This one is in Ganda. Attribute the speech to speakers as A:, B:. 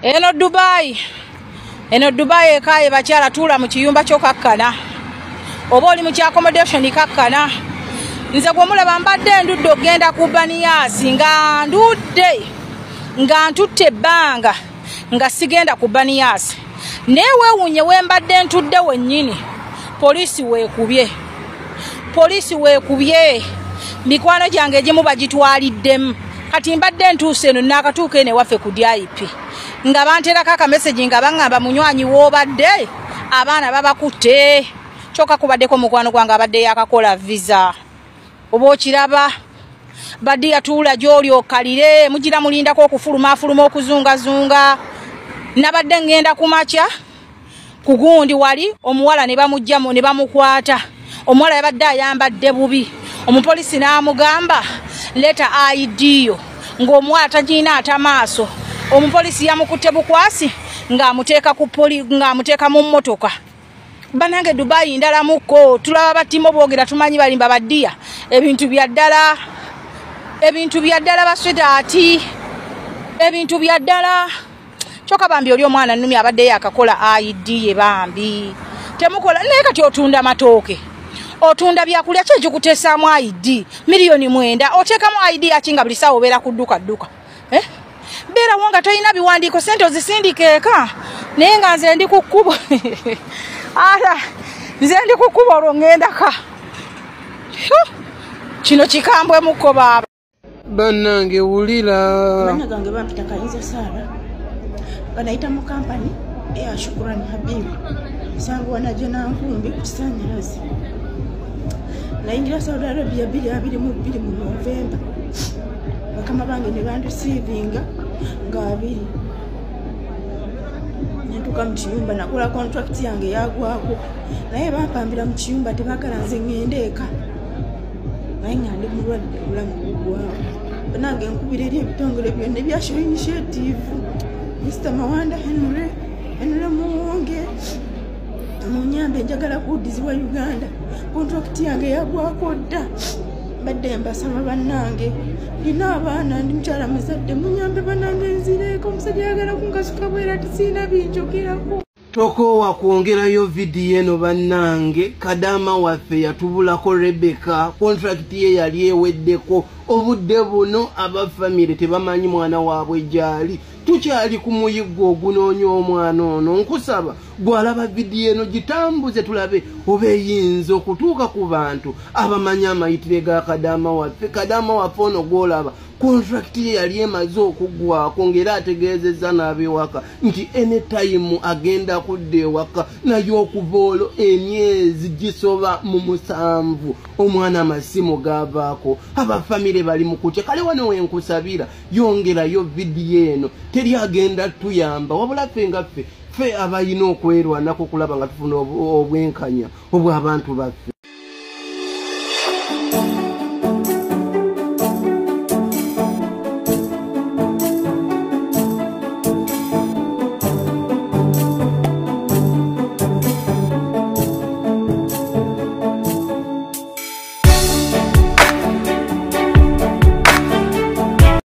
A: Eno Dubai ekaye bakyala tula mu kiyumba kyokakkana. Oba oli mu kya accommodation kakkana. Nze gwe mulaba mbadde ndudde ogenda ku Banias nga ntutte ebbanga nga sigenda ku Banias. Neewewunye wembadde ntudde wennyini. Poliisi weekubye. Mikwano gyange egimu bagitwaliddemu. Kati mbadde ntuuse eno n'akatuuka eno ewaffe ku DIP. Nga banterako akamesegi nga baŋŋamba munywanyi w'obadde abaana babakutte. Kyokka kubaddeko mukwano gwange abadde yakakola visa. Oba okiraba badde yatuula gy'oli okalire mugira mulindako okufuluma okuzungazunga. Nabadde ngenda ku makya ku gundi wali omuwala ne bamugjamu ne bamukwata. Omuwala yabadde ayambadde bubi. Omupolisi n'amugamba leta ID yo ng'omuwala tagina atamaaso. Omupolisi yamukutte bukwasi ng'amuteeka mu mmotoka. Banange Dubai ndala muko tulaba batimo boogera tumanyi balimba baddiya ebintu bya ddala baswetaati ebintu bya ddala. Kyokka bambi oli omwana nnumi abadde yakakola ID ye bambi temukola naye kati otunda matooke otunda byakulya kye kikuteesaamu ID miliyoni 9 oteekamu ID akinga buli ssaawa obeera ku dduka beera wonga toyina biwandiiko sente ozisindika eka naye nga nze ndi ku kkubo nze ndi ku kkubo olwo ŋŋendaka kino kikambwe mukko baaba
B: bannange wulira
C: bana gange bampita kayinza saara banayita mu kampani eya Shukurani Habibu sangwa najo nankumbi ku Sanyalazi nayingira Saudi Arabia 22 mu November bakama bange ne bandisivinga nga 2 nentuka mu kiyumba nakola contract yange yagwako naye bampambira mu kiyumba tebagala nze ngende eka naye nga ndi mulwadde obulamu bugwawo nange nkubira eri ebitongole byonna ebya Show Initiative Mr. Mawanda Henry Muwonge munyambe njagala kuddizibwa Uganda contract yange yagwako dda badde mbasaba bannange nina abaana ndi mukyala muzadde munyambe bannange nzireeko omusajja yagala kunkasuka bwera tisiina binjogerako
B: tokoowa kwongerayo vidiyo eno bannange kadama waffe yatubulako Rebecca contract ye yali eweddeko obudde buno abafamire tebamanyi mwana waabwe gyali tukyali ku muyiggo ogunoonya omwana ono nkusaba gwalaba vidiyo eno gitambuze tulabe oba eyinza okutuuka ku bantu abamanyi amayitire ga kadama waffe ono gwolaba contract ye yali emaze okuggwako ng'era ategeezezza n'abewaka nti anytime agenda kudda ewaka naye okuva olwo emyezi gisoba mu 7 omwana amasimu gavaako abafamire bali mu kutya kale wano wenkusabira yongerayo vidiyo eno teri agenda tuyamba wabula ffe abayina okwerwanako kulaba nga tufuna obwenkanya obw'abantu baffe.